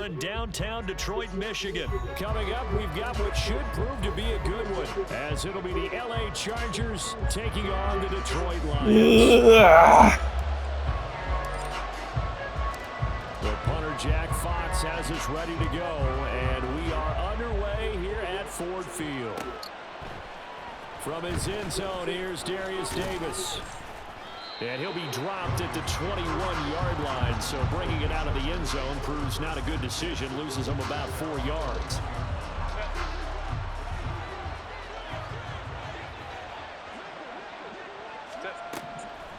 In downtown Detroit, Michigan. Coming up, we've got what should prove to be a good one, as it'll be the LA Chargers taking on the Detroit Lions. The punter, Jack Fox, has us ready to go, and we are underway here at Ford Field. From his end zone, here's Darius Davis. And he'll be dropped at the 21-yard line, so bringing it out of the end zone proves not a good decision, loses him about 4 yards.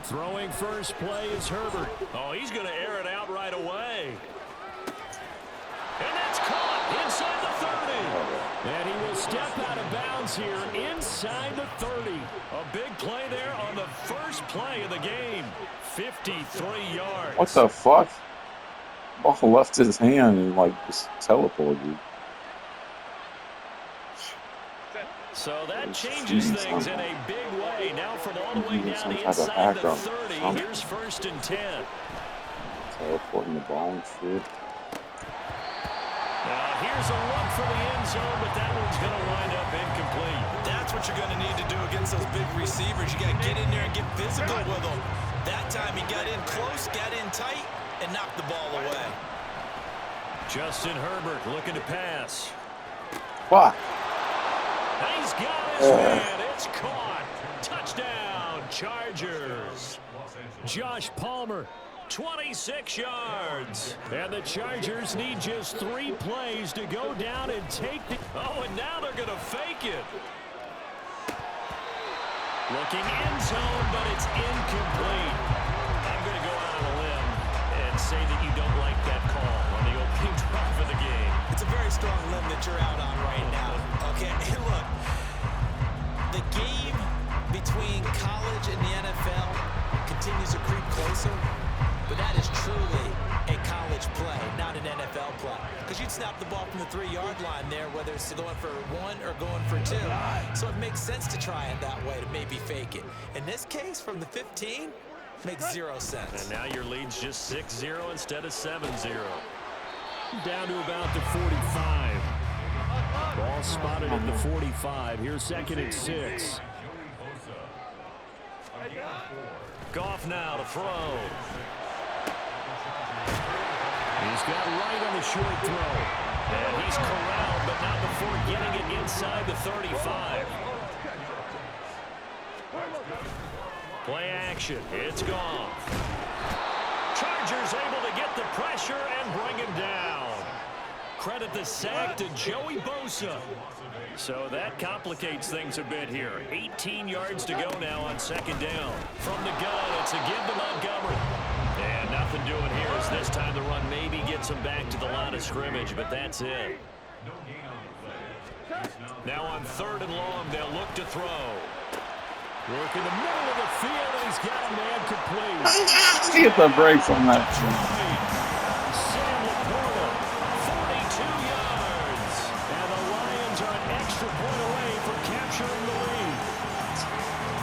Throwing first play is Herbert. Oh, he's going to air it out right away. And that's caught inside the 30. And he will step out of bounds here inside the 30. A big play there on the first play of the game. 53 yards. What the fuck? Ball left his hand and like just teleported. So that changes things in a big way. Now from all the way down inside the 30, here's 1st and 10. Teleporting the ball and shit. Here's a look for the end zone, but that one's going to wind up incomplete. That's what you're going to need to do against those big receivers. You got to get in there and get physical with them. That time he got in close, got in tight, and knocked the ball away. Justin Herbert looking to pass. What? He's got his man. It's caught. Touchdown, Chargers. Josh Palmer, 26 yards. And the Chargers need just 3 plays to go down and take the... Oh, and now they're going to fake it. Looking end zone, but it's incomplete. I'm going to go out on a limb and say that you don't like that call on the opening drive of the game. It's a very strong limb that you're out on right now. Okay, look, the game between college and the NFL continues to creep closer, but that is truly a college play, not an NFL play. Because you'd snap the ball from the 3-yard line there, whether it's going for 1 or going for 2. So it makes sense to try it that way, to maybe fake it. In this case, from the 15, makes 0 sense. And now your lead's just 6-0 instead of 7-0. Down to about the 45. Ball spotted at the 45. Here's 2nd and 6. Goff now to throw. He's got right on the short throw. And he's corralled, but not before getting it inside the 35. Play action. It's Goff. Chargers able to get the pressure and bring him down. Credit the sack to Joey Bosa. So that complicates things a bit here. 18 yards to go now on 2nd down. From the gun, it's a give to Montgomery. And nothing doing here as this time the run maybe gets him back to the line of scrimmage, but that's it. Now on 3rd and long, they'll look to throw. Work in the middle of the field, and he's got a man complete. Get the brakes on that. Sam LaPorta, 42 yards. And the Lions are an extra point away from capturing the lead.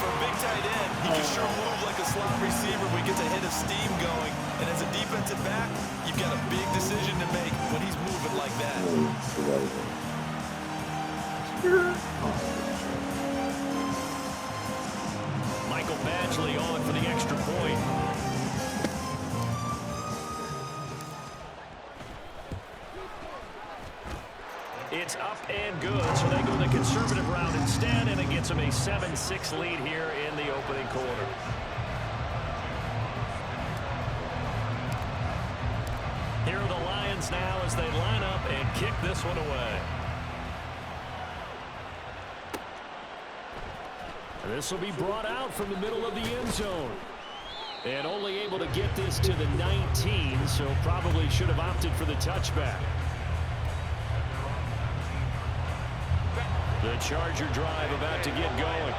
For a big tight end, he can sure move like a slot receiver when he gets a hit of steam going. And as a defensive back, you've got a big decision to make when he's moving like that. Michael Badgley on for the extra point. It's up and good, so they go the conservative route instead, and it gets them a 7-6 lead here in the opening quarter. Here are the Lions now as they line up and kick this one away. This will be brought out from the middle of the end zone. And only able to get this to the 19, so probably should have opted for the touchback. The Charger drive about to get going.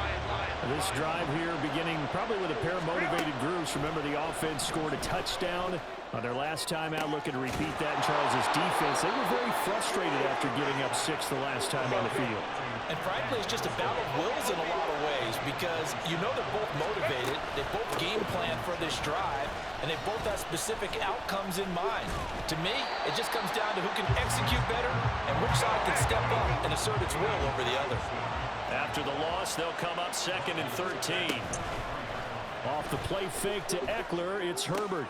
This drive here beginning probably with a pair of motivated groups. Remember, the offense scored a touchdown On their last time out, looking to repeat that in Charles' defense, they were very frustrated after giving up 6 the last time on the field. And frankly, it's just a battle of wills in a lot of ways because you know they're both motivated, they both game plan for this drive, and they both have specific outcomes in mind. To me, it just comes down to who can execute better and which side can step up and assert its will over the other. After the loss, they'll come up 2nd and 13. Off the play fake to Eckler, it's Herbert.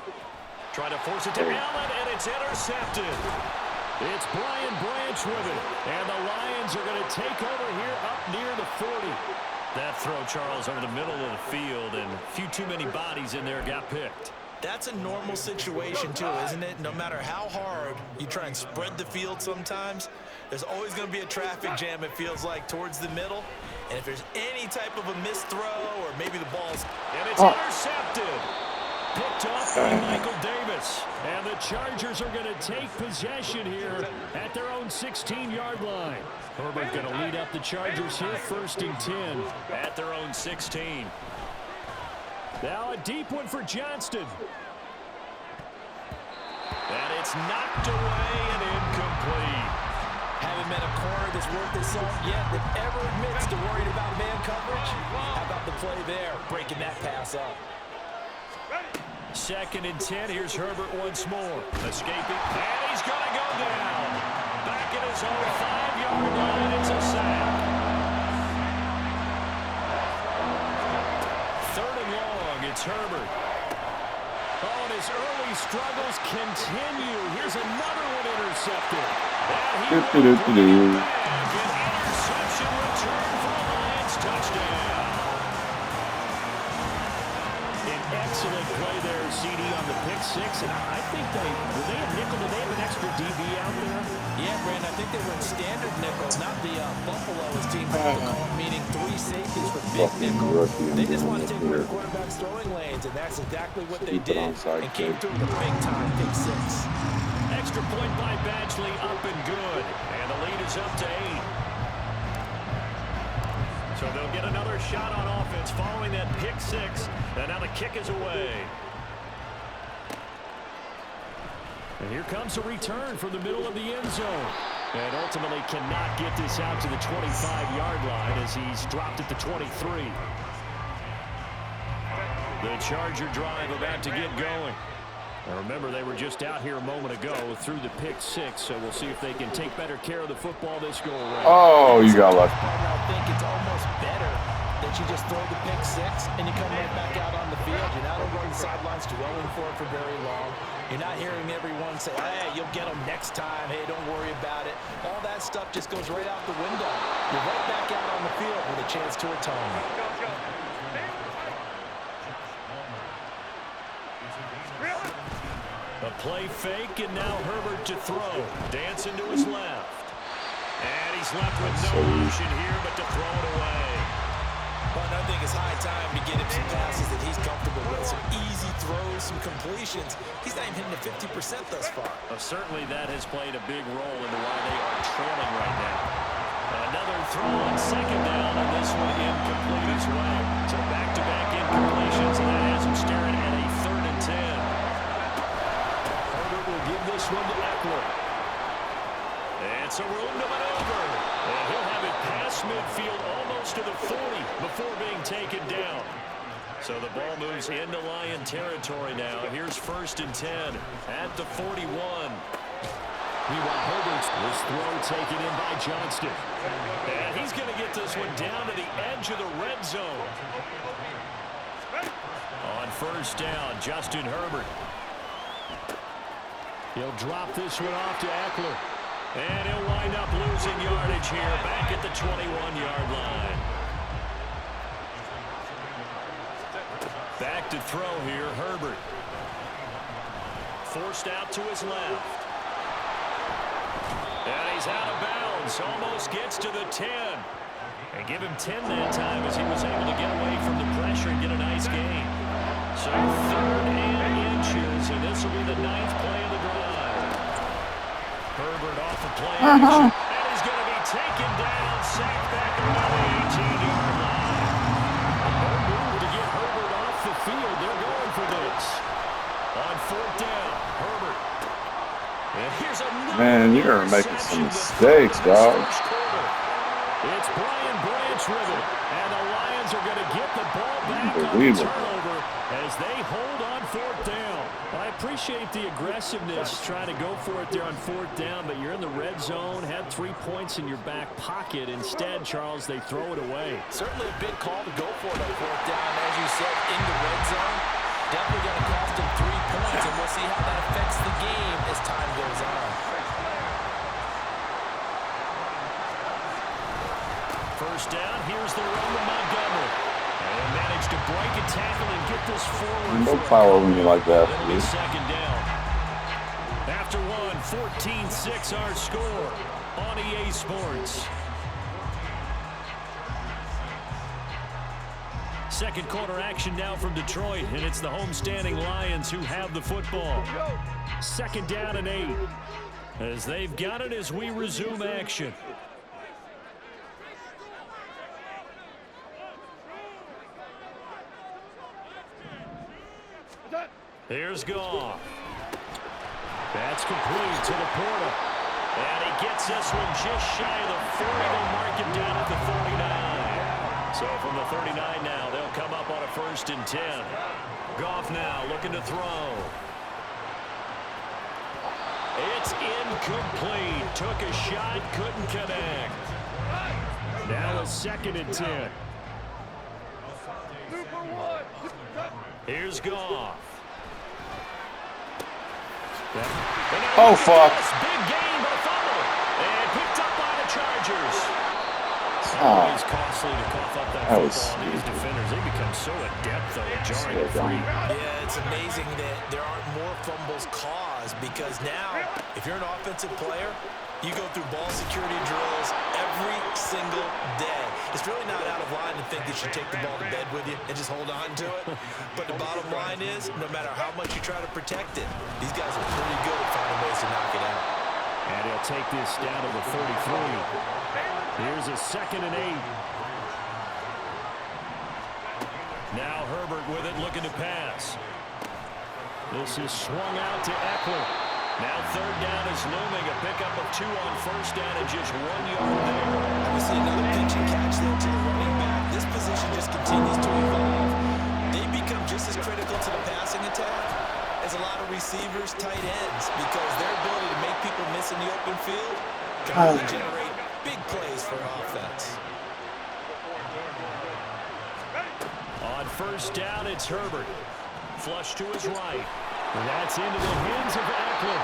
Trying to force it to Allen, and it's intercepted. It's Brian Branch with it, and the Lions are going to take over here up near the 40. That throw, Charles, over the middle of the field, and a few too many bodies in there got picked. That's a normal situation, too, isn't it? No matter how hard you try and spread the field sometimes, there's always going to be a traffic jam, it feels like, towards the middle. And if there's any type of a missed throw or maybe the ball's... And it's intercepted. Picked off by Michael Davis. And the Chargers are going to take possession here at their own 16-yard line. Herbert going to lead up the Chargers here, 1st and 10 at their own 16. Now a deep one for Johnston. And it's knocked away and incomplete. Haven't met a corner that's worth his salt yet that ever admits to worrying about man coverage. How about the play there, breaking that pass up? 2nd and 10. Here's Herbert once more. Escaping. And he's going to go down. Back at his own 5-yard line. It's a sack. 3rd and long. It's Herbert. Oh, and his early struggles continue. Here's another one intercepted. And he an interception return for the Lions. Touchdown. An excellent play there, CD, on the pick 6. And I think were they a nickel? Did they have an extra DB out there? Yeah, Brandon, I think they went standard nickel, not the Buffalo, as teams like to call it, meaning 3 safeties for big nickel. They just want to take away the quarterback's throwing lanes, and that's exactly what they did, and came through with a big-time pick 6. Extra point by Badgley, up and good. And the lead is up to 8. So they'll get another shot on offense following that pick 6. And now the kick is away. And here comes a return from the middle of the end zone. And ultimately cannot get this out to the 25-yard line as he's dropped at the 23. The Charger drive about to get going. Now remember, they were just out here a moment ago through the pick 6, so we'll see if they can take better care of the football this go around. Oh, you got lucky. I think it's almost better that you just throw the pick 6 and you come right back out on the field. You're not over on the sidelines dwelling for it for very long. You're not hearing everyone say, hey, you'll get them next time. Hey, don't worry about it. All that stuff just goes right out the window. You're right back out on the field with a chance to atone. A play fake, and now Herbert to throw. Dancing to his left. And he's left with no option here but to throw it away. But I think it's high time to get him some passes that he's comfortable with. Some easy throws, some completions. He's not even hitting the 50% thus far. Certainly that has played a big role into why they are trailing right now. Another throw on 2nd down, and this one incomplete as well. So back-to-back incompletions, and that has him staring at a 3rd and 10. Herbert will give this one to Eckler. And some room to maneuver. And he'll have it past midfield almost to the 40 before being taken down. So the ball moves into Lion territory now. Here's 1st and 10 at the 41. Meanwhile, Herbert's this throw taken in by Johnston. And he's going to get this one down to the edge of the red zone. On 1st down, Justin Herbert. He'll drop this one off to Eckler. And he'll wind up losing yardage here back at the 21-yard line. Back to throw here, Herbert. Forced out to his left. And he's out of bounds. Almost gets to the 10. And give him 10 that time as he was able to get away from the pressure and get a nice gain. So 3rd and inches, and this will be the 9th play of the drive. Herbert off the play action, and he's going to be taken down, sacked back around the 18-yard line. No move to get Herbert off the field. They're going for this. On 4th down. And here's another Man, you're making some mistakes, dog. It's Brian Branch with it. And the Lions are going to get the ball back on the Unbelievable. turnover as they hold on 4th down. I appreciate the aggressiveness trying to go for it there on 4th down, but you're in the red zone, had 3 points in your back pocket. Instead, Charles, they throw it away. Certainly a big call to go for it on 4th down, as you said, in the red zone. Definitely going to cost them 3 points, and we'll see how that affects the game as time goes on. First down, here's the run to Montgomery. And managed to break a tackle and get this forward. Don't foul over me like that, It'll be please. 2nd down. After one, 14-6 our score on EA Sports. Second quarter action now from Detroit, and it's the homestanding Lions who have the football. 2nd down and 8 as they've got it as we resume action. Here's Goff. That's complete to the Porter. And he gets this one just shy of the 40. They'll mark him down at the 39. So from the 39 now, they'll come up on a 1st and 10. Goff now looking to throw. It's incomplete. Took a shot, couldn't connect. Now a 2nd and 10. Here's Goff. Oh, fuck. Big gain, but a fumble. And picked up by the Chargers. Oh. Always costly to cough up that football on these defenders. They become so adept, though, at jarring it free. Yeah, it's amazing that there aren't more fumbles caused because now, if you're an offensive player, you go through ball security drills every single day. It's really not out of line to think you should take the ball to bed with you and just hold on to it. But the bottom line is, no matter how much you try to protect it, these guys are pretty good at finding ways to knock it out. And he'll take this down to the 33. Here's a 2nd and 8. Now Herbert with it, looking to pass. This is swung out to Eckler. Now 3rd down is looming. A pickup of 2 on 1st down and just 1 yard there. We see another pitch and catch there to the running back. This position just continues to evolve. They become just as critical to the passing attack as a lot of receivers, tight ends, because their ability to make people miss in the open field can really generate big plays for an offense. On 1st down, it's Herbert. Flush to his right. And that's into the hands of Eckler.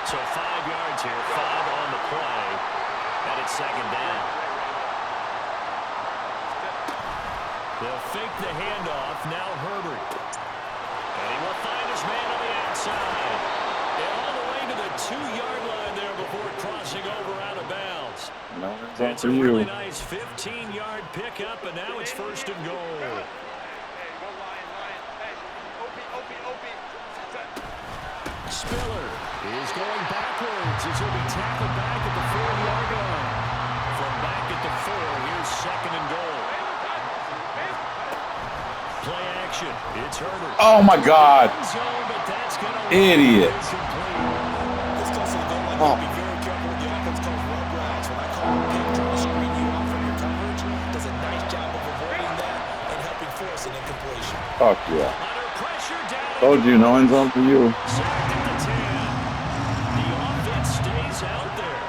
So 5 yards here, 5 on the play. And it's 2nd down. They'll fake the handoff. Now Herbert. And he will find his man on the outside. And all the way to the 2-yard line there before crossing over out of bounds. No, it's a for really you. nice 15-yard pickup, and now it's 1st and goal. Spiller is going backwards as he'll be tackled back at the 4-yard line. From back at the 4, here's 2nd and goal. Play action. It's Herbert. Oh, my God. Zone, but that's gonna Idiot. This goes to the goal line. Be very careful with the offense calls rub routes. When I call a pick, trying to screen you off from your coverage, does a nice job of avoiding that and helping force an incompletion. Fuck yeah. Under pressure down. Told you, no end zone for you. Sacked at the 10. The offense stays out there.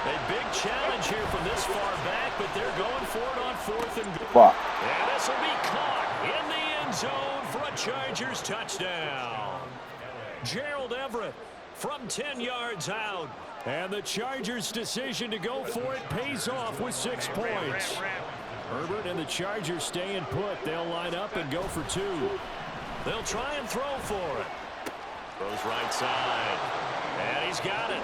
A big challenge here from this far back, but they're going for it on 4th and goal. Fuck. And this will be caught in the end zone for a Chargers touchdown. Gerald Everett from 10 yards out. And the Chargers' decision to go for it pays off with 6 points. Herbert and the Chargers staying put. They'll line up and go for 2. They'll try and throw for it. Throws right side. And he's got it.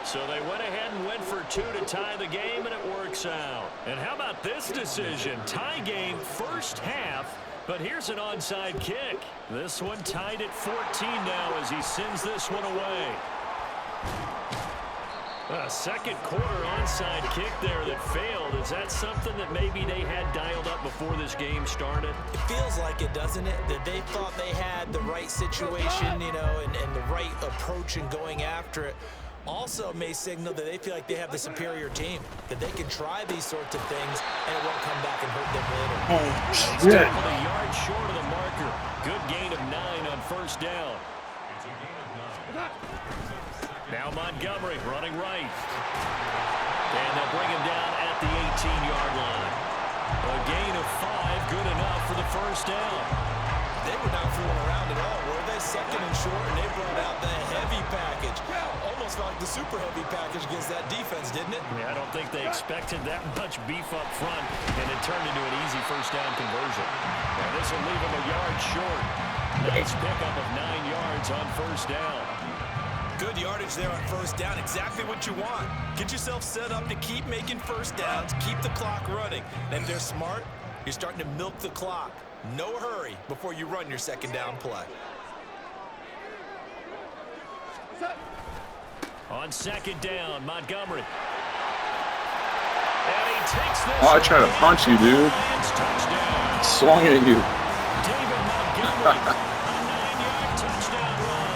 So they went ahead and went for 2 to tie the game, and it works out. And how about this decision? Tie game 1st half, but here's an onside kick. This one tied at 14 now as he sends this one away. A second quarter onside kick there that failed. Is that something that maybe they had dialed up before this game started? It feels like it, doesn't it? That they thought they had the right situation, you know, and the right approach in going after it. Also may signal that they feel like they have the superior team, that they can try these sorts of things and it won't come back and hurt them later. He's tackled a yard short of the marker. Good gain of 9 on first down. Now Montgomery running right. And they'll bring him down at the 18-yard line. A gain of 5, good enough for the first down. They were not fooling around at all, were they? Second and short, and they brought out the heavy package. Almost like the super heavy package against that defense, didn't it? Yeah, I don't think they expected that much beef up front, and it turned into an easy first down conversion. Now this will leave them a yard short. Nice pickup of 9 yards on first down. Good yardage there on first down. Exactly what you want. Get yourself set up to keep making first downs, keep the clock running. And if they're smart, you're starting to milk the clock. No hurry before you run your second down play. On second down, Montgomery. And he takes this. Oh, I tried to punch you, dude. Swung at you. David Montgomery, a 9-yard touchdown run.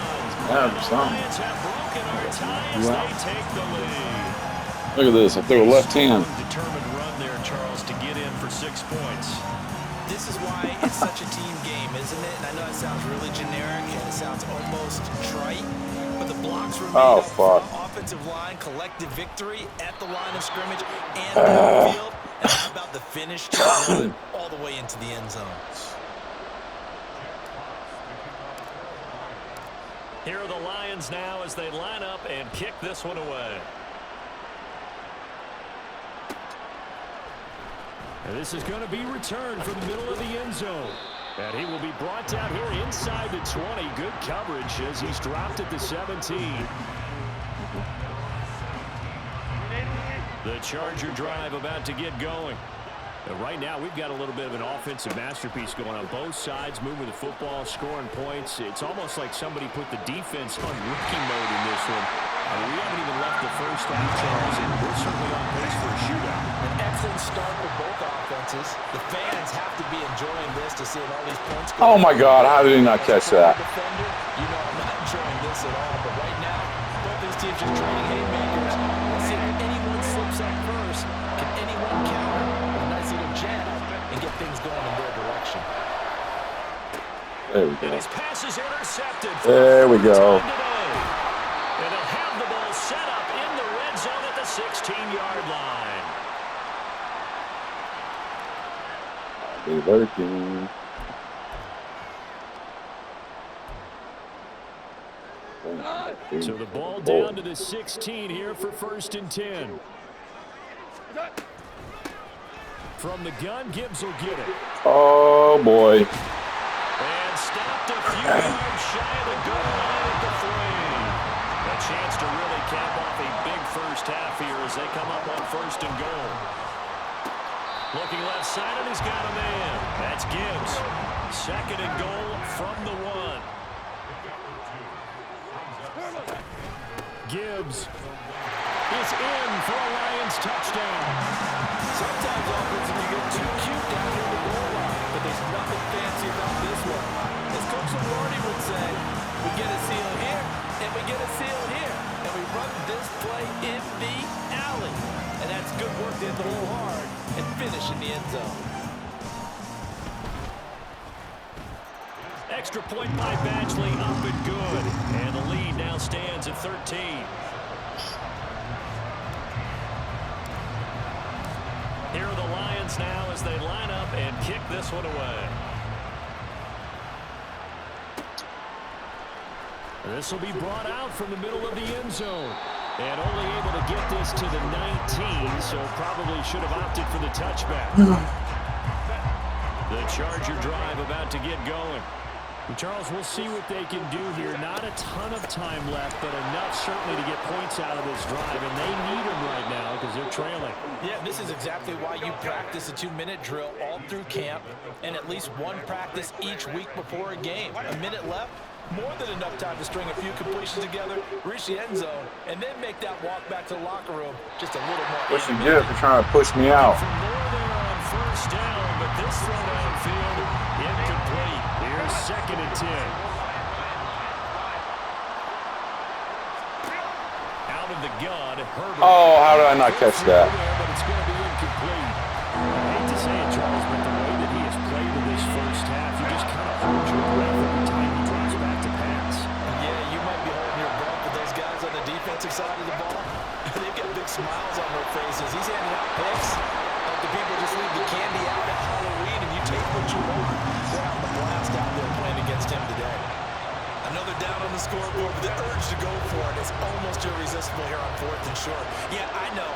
Yeah, The Lions have broken our ties. They take the lead. Look at this. I threw a left hand. Determined run there, Charles, to get in for 6 points. This is why it's such a team game, isn't it? And I know it sounds really generic and it sounds almost trite, but the blocks remain up front, offensive line, collective victory at the line of scrimmage and downfield. And how about the finish to run all the way into the end zone? Here are the Lions now as they line up and kick this one away. And this is going to be returned from the middle of the end zone. And he will be brought down here inside the 20. Good coverage as he's dropped at the 17. The Charger drive about to get going. And right now, we've got a little bit of an offensive masterpiece going on both sides, moving the football, scoring points. It's almost like somebody put the defense on rookie mode in this one. We haven't even left the first half, Charles, and we're certainly on pace for a shootout. An excellent start for both offenses. The fans have to be enjoying this to see all these points. Oh, my God. How did he not catch that? Defender, you know I'm not enjoying this at all. But right now, both these teams just trading haymakers. Let's see if anyone slips up first. Can anyone counter a nice little jab and get things going in their direction? There we go. And his pass is intercepted. There we go. And they'll have the ball set up in the red zone at the 16-yard line. They're lurking. So the ball down to the 16 here for 1st and 10. From the gun, Gibbs will get it. Oh, boy. And stopped a few yards shy of the goal line at the 3. A chance to really cap off a big first half here as they come up on 1st and goal. Looking left side, and he's got a man. That's Gibbs. 2nd and goal from the 1. Gibbs is in for a Lions touchdown. Sometimes offense, you get too cute down here in the goal line, but there's nothing fancy about this one. As Coach Lombardi would say, we get a seal here, and we get a seal here, and we run this play in the alley. And that's good work. They hit the hole hard and finish in the end zone. Extra point by Badgley, up and good. And the lead now stands at 13. Here are the Lions now as they line up and kick this one away. This will be brought out from the middle of the end zone. And only able to get this to the 19, so probably should have opted for the touchback. The Charger drive about to get going. Charles, we'll see what they can do here. Not a ton of time left, but enough certainly to get points out of this drive, and they need them right now because they're trailing. Yeah, this is exactly why you practice a 2-minute drill all through camp and at least one practice each week before a game. A minute left, More than enough time to string a few completions together, reach the end zone, and then make that walk back to the locker room just a little more. What you get for trying to push me out? For more there on first down, but this throw downfield incomplete. Here's 2nd and 10. Out of the gun, Herbert. Oh, how did I not catch that? But it's going to be incomplete. I hate to say it, Charles, but the way that he has played in this first half, you just kind of hold your breath every time he drops back to pass. Yeah, you might be holding your breath, but those guys on the defensive side of the ball, they've got big smiles on their faces. He's handing out picks like the people just leave the candy out at Halloween, and you take what you want. They're having a blast out there playing against him today. Another down on the scoreboard, but the urge to go for it is almost irresistible here on 4th and short. Yeah, I know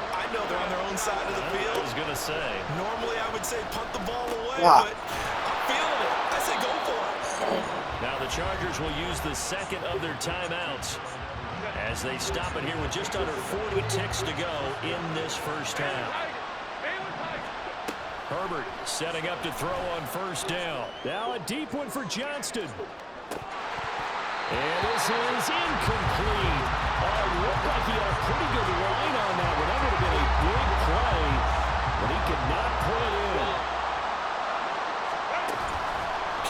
they're on their own side of the field. I was going to say. Normally I would say punt the ball away, Wow. but I'm feeling it. I say go for it. Now the Chargers will use the 2nd of their timeouts as they stop it here with just under 40 ticks to go in this first half. Herbert setting up to throw on first down. Now a deep one for Johnston. And this is incomplete. Oh, it looked like he had a pretty good line on that one. That would have been a big play, but he could not pull it in.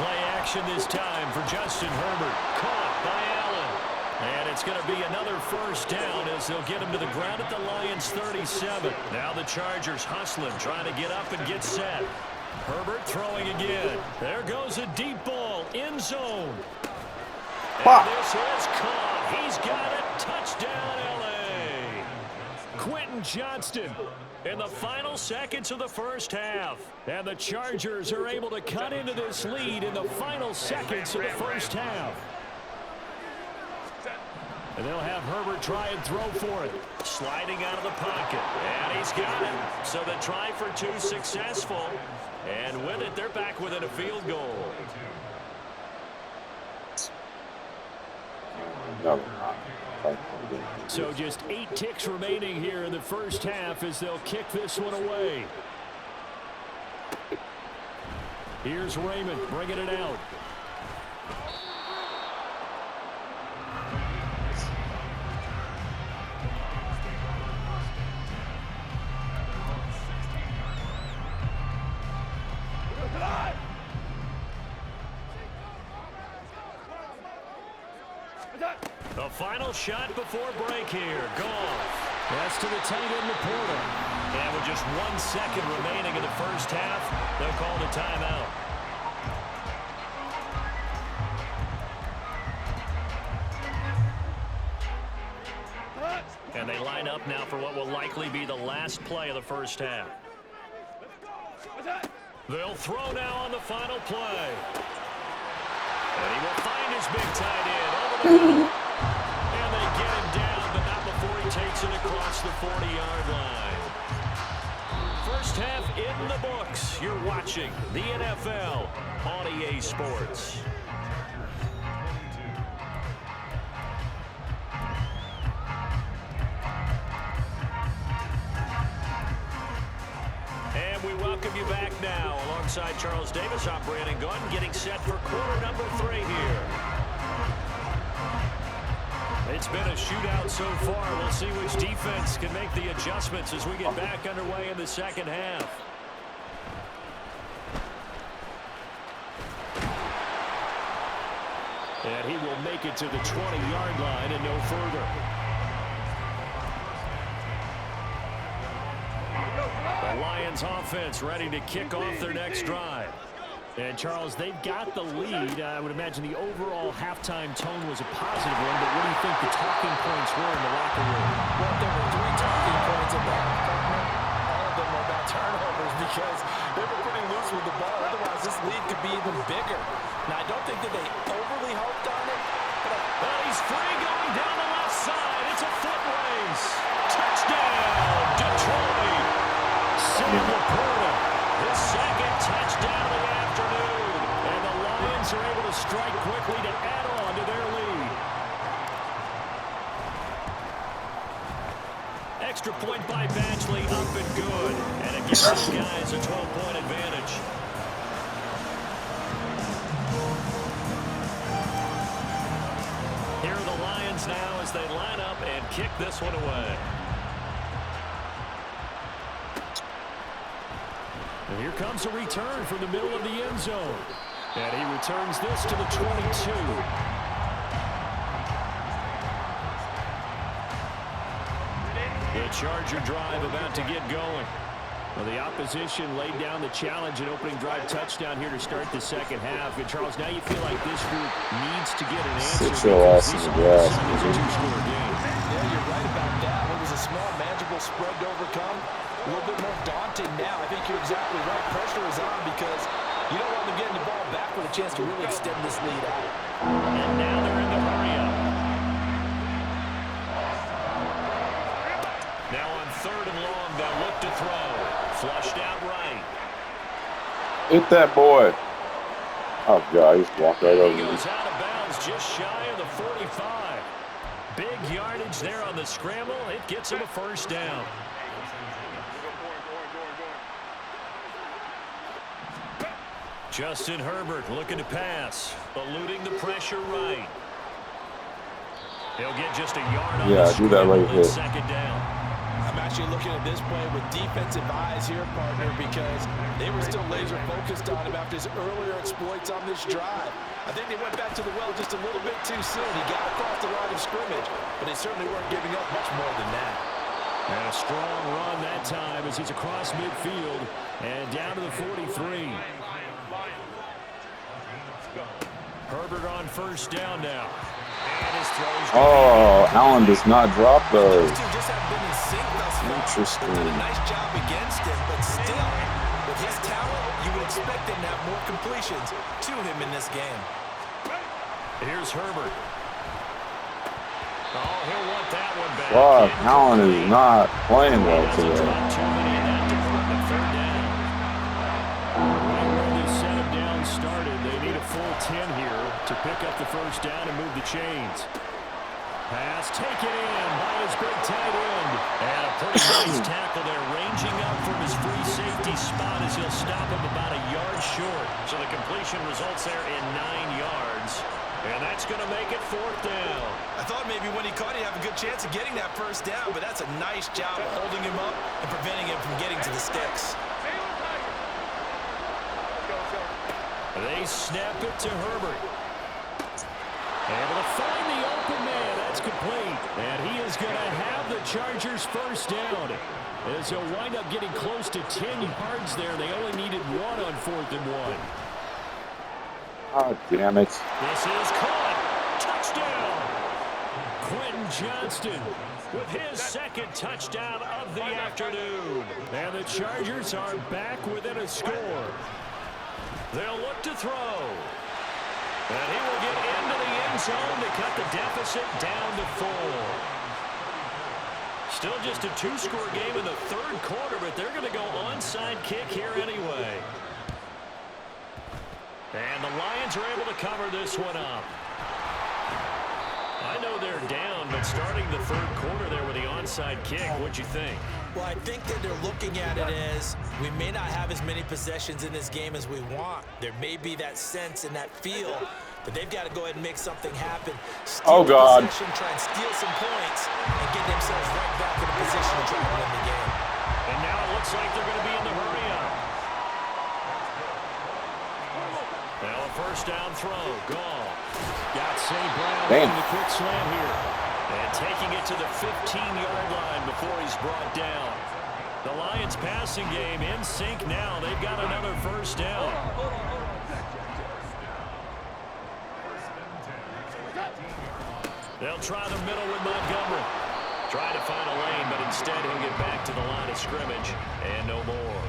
Play action this time for Justin Herbert. Caught by Allen. And it's going to be another first down as they'll get him to the ground at the Lions' 37. Now the Chargers hustling, trying to get up and get set. Herbert throwing again. There goes a deep ball, end zone. And this is caught. He's got it. Touchdown, L.A. Quentin Johnston in the final seconds of the first half. And the Chargers are able to cut into this lead in the final seconds of the first half. And they'll have Herbert try and throw for it. Sliding out of the pocket. And he's got it. So the try for 2 successful. And with it, they're back within a field goal. So just 8 ticks remaining here in the first half as they'll kick this one away. Here's Raymond bringing it out. The final shot before break here. Goff. That's to the tight end, Laporta. And with just 1 second remaining in the first half, they'll call the timeout. And they line up now for what will likely be the last play of the first half. They'll throw now on the final play. And he will find his big tight end over the middle. And they get him down, but not before he takes it across the 40-yard line. First half in the books. You're watching the NFL on EA Sports. And we welcome you back now. Alongside Charles Davis, I'm Brandon Gunn, getting set for quarter number 3 here. It's been a shootout so far. We'll see which defense can make the adjustments as we get back underway in the second half. And he will make it to the 20-yard line and no further. The Lions offense ready to kick off their next drive. And, Charles, they've got the lead. I would imagine the overall halftime tone was a positive one, but what do you think the talking points were in the locker room? Well, there were 3 talking points at that. All of them were about turnovers because they were pretty loose with the ball. Otherwise, this lead could be even bigger. Now, I don't think that they overly hoped on it. But he's free going down the left side. It's a foot race. Touchdown, Detroit. Sam Laporta, his second touchdown of the afternoon. And the Lions are able to strike quickly to add on to their lead. Extra point by Batchley, up and good. And it gives these guys a 12-point advantage. hands now as they line up and kick this one away. And here comes a return from the middle of the end zone. And he returns this to the 22. The Charger drive about to get going. Well, the opposition laid down the challenge and opening drive touchdown here to start the second half. And, Charles, now you feel like this group needs to get an answer. Sit your ass in the grass. It's a two-score game. Yeah, you're right about that. It was a small, manageable spread to overcome. A little bit more daunting now. I think you're exactly right. Pressure is on because you don't want them getting the ball back with a chance to really extend this lead out. And now they're in the hurry-up. Now on 3rd and long, they'll look to throw. Flushed out right. Hit that boy. Oh, God, he's walked right over He me. goes out of bounds just shy of the 45. Big yardage there on the scramble. It gets him a first down. Justin Herbert looking to pass. Eluding the pressure right. He'll get just a yard on the do that right here. second down. I'm actually looking at this play with defensive eyes here, partner, because they were still laser focused on him after his earlier exploits on this drive. I think they went back to the well just a little bit too soon. He got across the line of scrimmage, but they certainly weren't giving up much more than that. And a strong run that time as he's across midfield and down to the 43. Herbert on first down now. And his throws. Oh, Allen does not drop those. Those two just haven't been in sync thus far. Interesting. Did a nice job against him, but still, with his talent, you would expect him to have more completions to him in this game. Here's Herbert. Oh, he'll want that one back. Wow, Allen is not playing well today. Too many in that department. 3rd down. Right where this setup down started, they need a full 10 here to pick up the first down and move the chains. Pass taken in by his big tight end. And a pretty nice tackle there, ranging up from his free safety spot as he'll stop him about a yard short. So the completion results there in 9 yards. And that's going to make it 4th down. I thought maybe when he caught it, he'd have a good chance of getting that first down, but that's a nice job of holding him up and preventing him from getting to the sticks. They snap it to Herbert. Able to find the open man. That's complete. And he is going to have the Chargers first down. As he'll wind up getting close to 10 yards there. They only needed 1 on 4th and 1. Oh, damn it. This is caught. Touchdown. Quentin Johnston with his 2nd touchdown of the afternoon. And the Chargers are back within a score. They'll look to throw. And he will get into the end zone to cut the deficit down to 4. Still just a 2-score game in the 3rd quarter, but they're going to go onside kick here anyway. And the Lions are able to cover this one up. I know they're down, but starting the 3rd quarter there with the onside kick, what'd you think? Well, I think that they're looking at it as we may not have as many possessions in this game as we want. There may be that sense and that feel, but they've got to go ahead and make something happen. Oh, God. Possession, try and steal some points and get themselves right back in a position to try and win the game. And now it looks like they're going to be in the hurry-up. Now a first down throw. Gone. Got St. Brown in the quick slant here. And taking it to the 15-yard line before he's brought down. The Lions passing game in sync now. They've got another first down. They'll try the middle with Montgomery. Try to find a lane, but instead he'll get back to the line of scrimmage. And no more.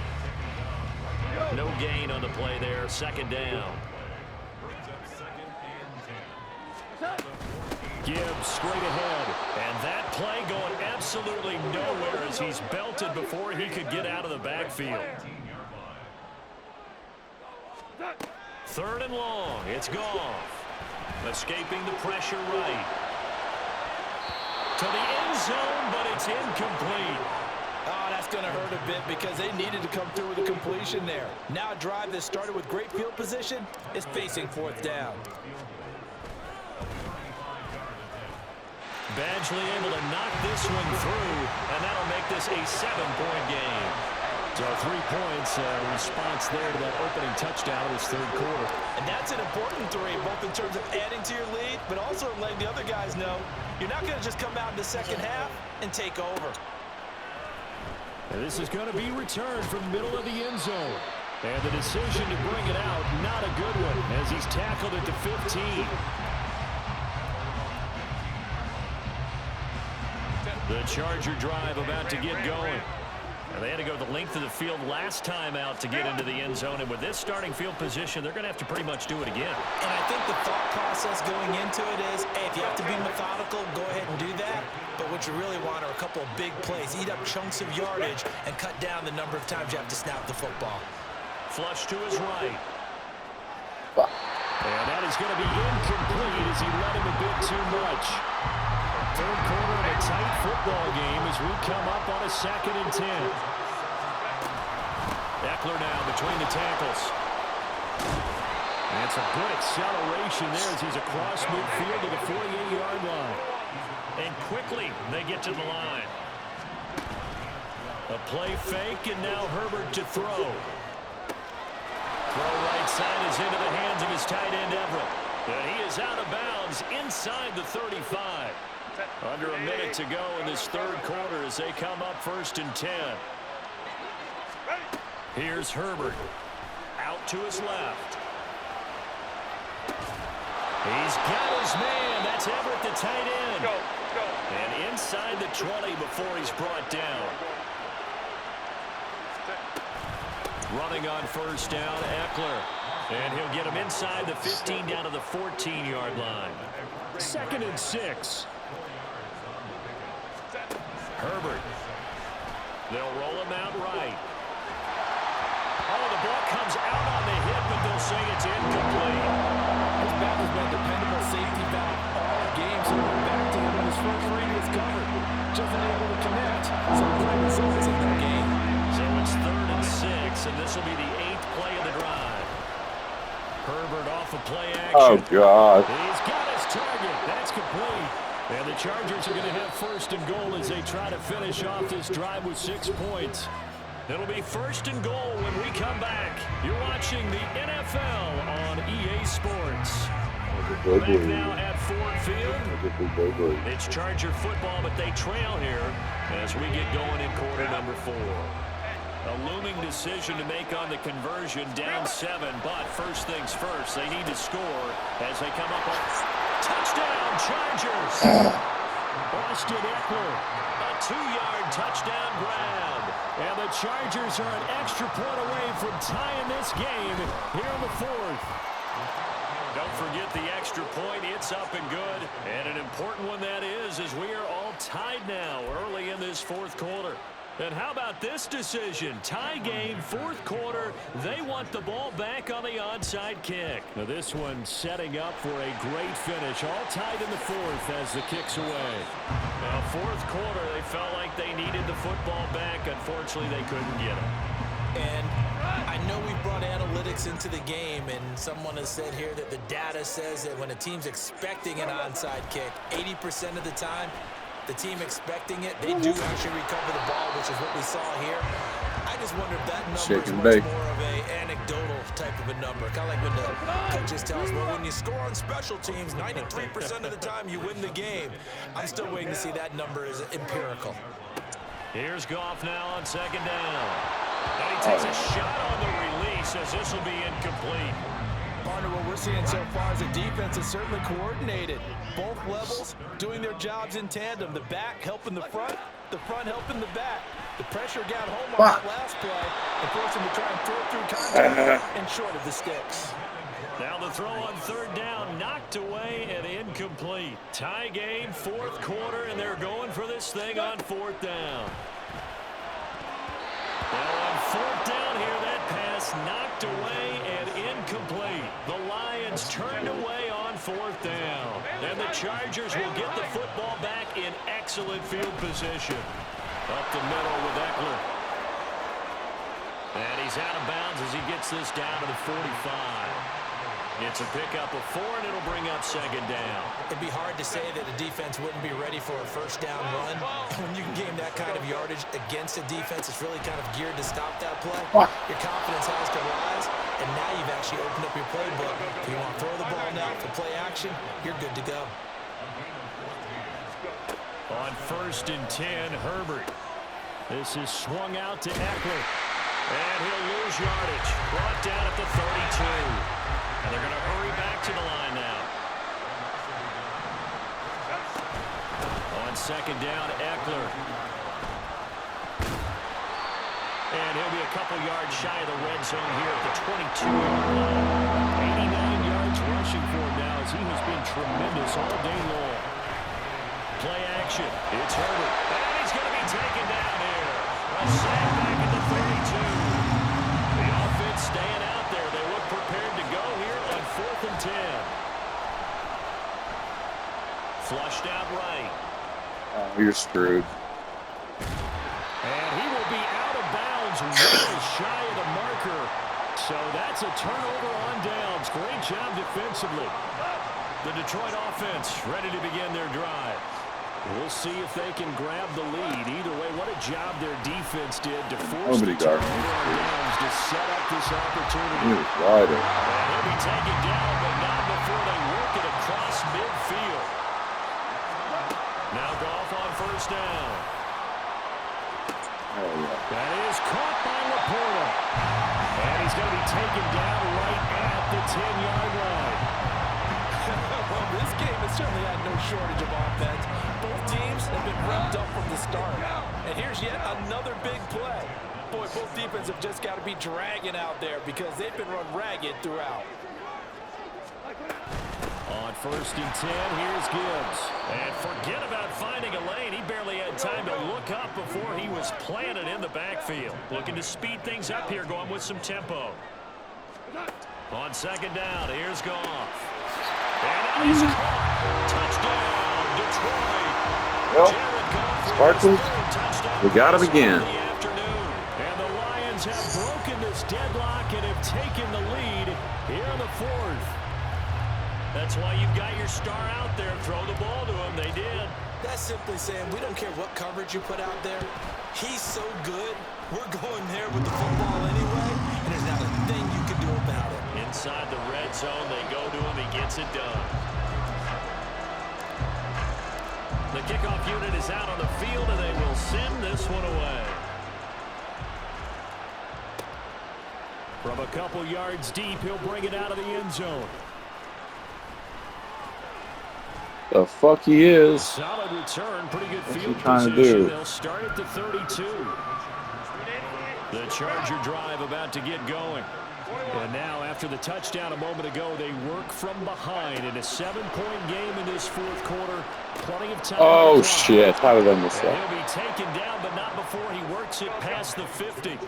No gain on the play there. 2nd down. Gibbs straight ahead. And that play going absolutely nowhere as he's belted before he could get out of the backfield. 3rd and long. It's Goff. Escaping the pressure right. To the end zone, but it's incomplete. Oh, that's going to hurt a bit because they needed to come through with a completion there. Now a drive that started with great field position is facing 4th down. Badgley able to knock this one through, and that'll make this a 7-point game. So 3 points, response there to that opening touchdown in this third quarter. And that's an important 3, both in terms of adding to your lead, but also letting the other guys know you're not going to just come out in the second half and take over. And this is going to be returned from the middle of the end zone. And the decision to bring it out, not a good one, as he's tackled at the 15. The Charger drive about to get going. And they had to go the length of the field last time out to get into the end zone. And with this starting field position, they're going to have to pretty much do it again. And I think the thought process going into it is, hey, if you have to be methodical, go ahead and do that. But what you really want are a couple of big plays. Eat up chunks of yardage and cut down the number of times you have to snap the football. Flush to his right. And that is going to be incomplete as he let him a bit too much. Third quarter of a tight football game as we come up on a 2nd and 10. Eckler now between the tackles. And it's a good acceleration there as he's across midfield to the 48-yard line. And quickly they get to the line. A play fake, and now Herbert to throw. Throw right side is into the hands of his tight end Everett. And he is out of bounds inside the 35. Under a minute to go in this third quarter as they come up 1st and 10. Here's Herbert. Out to his left. He's got his man. That's Everett, the tight end. And inside the 20 before he's brought down. Running on 1st down, Eckler. And he'll get him inside the 15 down to the 14-yard line. 2nd and 6. Herbert. They'll roll him out right. Oh, the ball comes out on the hit, but they'll say it's incomplete. His back has been a dependable safety valve all game, so we're back to him when his first read was covered. Just unable to connect. Some great results in that game. So it's 3rd and 6, and this will be the 8th play of the drive. Herbert off of play action. Oh, God. He's got his target. That's complete. And the Chargers are going to have 1st and goal as they try to finish off this drive with 6 points. It'll be 1st and goal when we come back. You're watching the NFL on EA Sports. Back now at Ford Field. It's Charger football, but they trail here as we get going in quarter number 4. A looming decision to make on the conversion, down 7, but first things first, they need to score as they come up on touchdown, Chargers. Austin Eckler, a 2-yard touchdown grab. And the Chargers are an extra point away from tying this game here in the 4th. Don't forget the extra point. It's up and good. And an important one that is, as we are all tied now early in this 4th quarter. And how about this decision? Tie game, 4th quarter. They want the ball back on the onside kick. Now this one setting up for a great finish. All tied in the 4th as the kick's away. Now 4th quarter, they felt like they needed the football back. Unfortunately, they couldn't get it. And I know we've brought analytics into the game, and someone has said here that the data says that when a team's expecting an onside kick, 80% of the time, the team expecting it, they do actually recover the ball, which is what we saw here. I just wonder if that number is much more of an anecdotal type of a number. Kind of like when the coaches tell us, well, when you score on special teams, 93% of the time you win the game. I'm still waiting to see that number is empirical. Here's Goff now on 2nd down. And he takes a shot on the release as this will be incomplete. Partner, what we're seeing so far is the defense is certainly coordinated. Both levels doing their jobs in tandem. The back helping the front helping the back. The pressure got home on that last play and forced him to try and throw through contact and short of the sticks. Now the throw on 3rd down, knocked away and incomplete. Tie game, 4th quarter, and they're going for this thing on 4th down. Now on 4th down here, that pass knocked away and incomplete. The Lions turned away on 4th down. And the Chargers will get the football back in excellent field position. Up the middle with Eckler. And he's out of bounds as he gets this down to the 45. It's a pickup of 4, and it'll bring up second down. It'd be hard to say that a defense wouldn't be ready for a first down run. When you can gain that kind of yardage against a defense, it's really kind of geared to stop that play. Your confidence has to rise, and now you've actually opened up your playbook. If you want to throw the ball now for play action, you're good to go. On 1st and 10, Herbert. This is swung out to Eckler. And he'll lose yardage. Brought down at the 32. And they're going to hurry back to the line now. On 2nd down, Eckler. And he'll be a couple yards shy of the red zone here at the 22-yard line. 89 yards rushing for him now as he has been tremendous all day long. Play action. It's Herbert. And he's going to be taken down here. A sack back at the 32. The offense staying out there. They look prepared to go here on 4th and 10. Flushed out right. Oh, you're screwed. And he will be out of bounds, well shy of the marker. So that's a turnover on downs. Great job defensively. The Detroit offense ready to begin their drive. We'll see if they can grab the lead. Either way, what a job their defense did to force the turnover on downs to set up this opportunity. Right. And he'll be taken down, but not before they work it across midfield. Now Goff on 1st down. Oh, yeah. That is caught by Laporta. And he's going to be taken down right at the 10-yard line. Well, this game has certainly had no shortage of offense. Both teams have been revved up from the start. And here's yet another big play. Boy, both defenses have just got to be dragging out there because they've been run ragged throughout. On 1st and 10, here's Gibbs. And forget about finding a lane. He barely had time to look up before he was planted in the backfield. Looking to speed things up here, going with some tempo. On 2nd down, here's Goff. And he's caught. Touchdown, Detroit. Well, Sparkles, we got him again. And the Lions have broken this deadlock and have taken the lead here in the 4th. That's why you've got your star out there. Throw the ball to him. They did. That's simply saying we don't care what coverage you put out there. He's so good. We're going there with the football anyway, and there's not a thing you can do about it. Inside the red zone, they go to him. He gets it done. The kickoff unit is out on the field, and they will send this one away. From a couple yards deep, he'll bring it out of the end zone. The fuck he is. Solid return, pretty good What's field he trying position. to do? They'll start at the 32. The Charger drive about to get going. And now, after the touchdown a moment ago, they work from behind in a 7-point game in this 4th quarter. Plenty of time. Oh, shit. How did I miss And that? he'll be taken down, but not before he works it past the 50.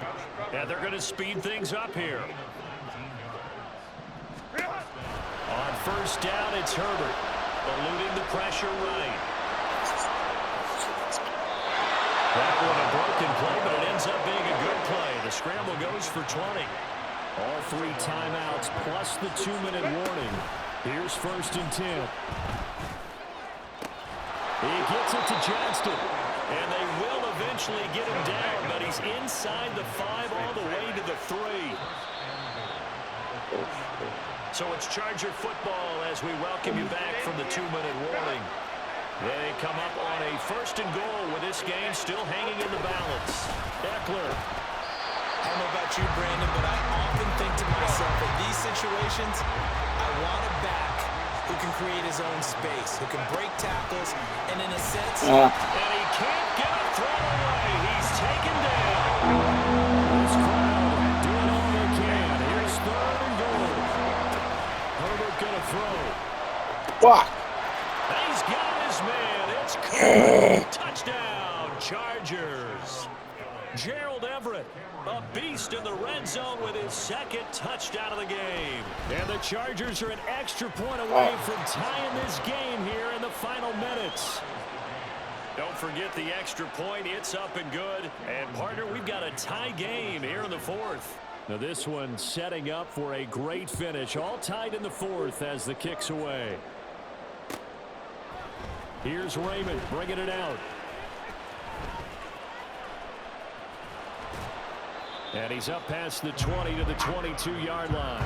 And they're going to speed things up here. On 1st down, it's Herbert. Eluding the pressure right. That one a broken play, but it ends up being a good play. The scramble goes for 20. All 3 timeouts plus the 2-minute warning. Here's 1st and 10. He gets it to Johnston. And they will eventually get him down, but he's inside the 5 all the way to the 3. So it's Charger football as we welcome you back from the 2-minute warning. They come up on a 1st and goal with this game still hanging in the balance. Eckler. I don't know about you, Brandon, but I often think to myself, in these situations, I want a back who can create his own space, who can break tackles, and in a sense... And he can't get a throw away. He's taken down. This crowd doing all they can. Here's 3rd and goal. Herbert gonna throw. Fuck. He's got his man. It's caught. Touchdown, Chargers. Gerald Everett, a beast in the red zone with his 2nd touchdown of the game. And the Chargers are an extra point away from tying this game here in the final minutes. Don't forget the extra point. It's up and good. And, partner, we've got a tie game here in the 4th. Now this one setting up for a great finish. All tied in the fourth as the kick's away. Here's Raymond bringing it out. And he's up past the 20 to the 22-yard line.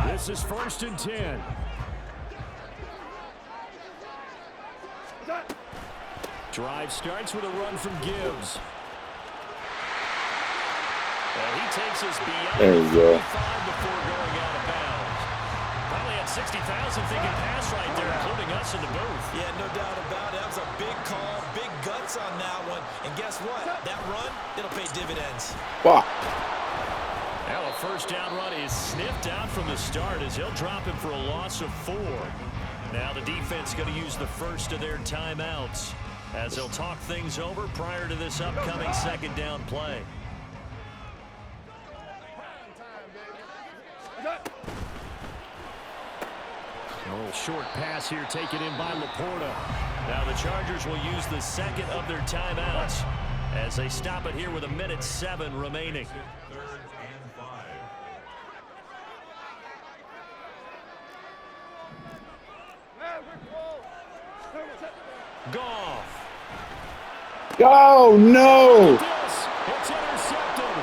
This is 1st and 10. Drive starts with a run from Gibbs. And he takes us beyond there you go. 35 before going out of bounds. Probably had 60,000 thinking pass right there, including us in the booth. Yeah, no doubt about it. That was a big call, big guts on that one. And guess what? That run, it'll pay dividends. Wow. Now a first down run is sniffed out from the start as he'll drop him for a loss of 4. Now the defense going to use the first of their timeouts as they'll talk things over prior to this upcoming second down play. A little short pass here taken in by Laporta. Now the Chargers will use the second of their timeouts as they stop it here with 1:07 remaining. Goff. Oh, no. It's intercepted.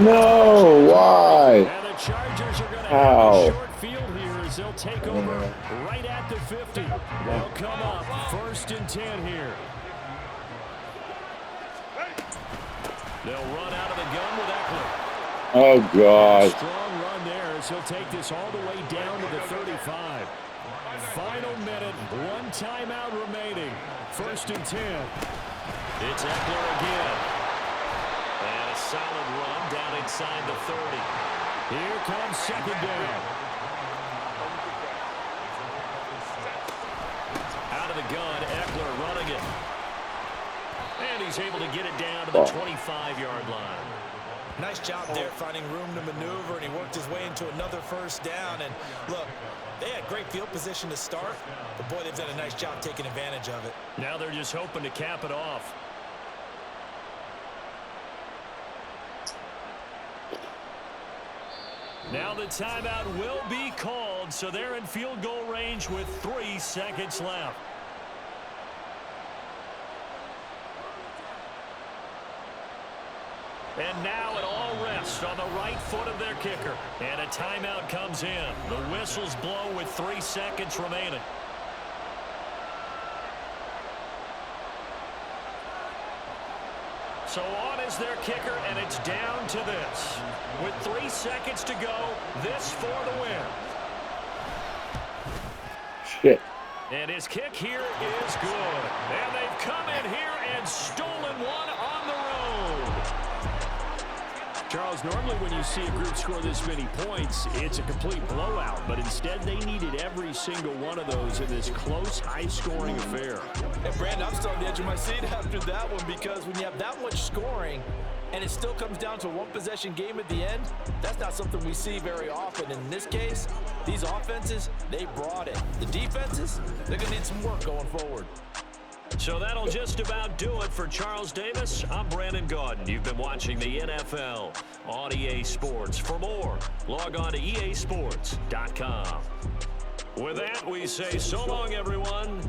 No, why? And the Chargers are going to have a short field here as they'll take over right at the 50. They'll come up 1st and 10 here. They'll run out of the gun with Eckler. Oh, God. Strong run there as he'll take this all the way down to the 35. Final minute, 1 timeout remaining. 1st and 10. It's Eckler again. And a solid run down inside the 30. Here comes second down. Out of the gun, Eckler running it. And he's able to get it down to the 25-yard line. Nice job there finding room to maneuver, and he worked his way into another first down. And look, they had great field position to start, but boy, they've done a nice job taking advantage of it. Now they're just hoping to cap it off. Now the timeout will be called, so they're in field goal range with 3 seconds left. And now it all rests on the right foot of their kicker. And a timeout comes in. The whistles blow with 3 seconds remaining. So on is their kicker, and it's down to this. With 3 seconds to go, this for the win. Shit. And his kick here is good. And they've come in here and stolen one on the road. Charles, normally when you see a group score this many points, it's a complete blowout. But instead, they needed every single one of those in this close, high-scoring affair. And Brandon, I'm still on the edge of my seat after that one, because when you have that much scoring and it still comes down to a one-possession game at the end, that's not something we see very often. In this case, these offenses, they brought it. The defenses, they're going to need some work going forward. So that'll just about do it for Charles Davis. I'm Brandon Gaudin. You've been watching the NFL on EA Sports. For more, log on to easports.com. With that, we say so long, everyone.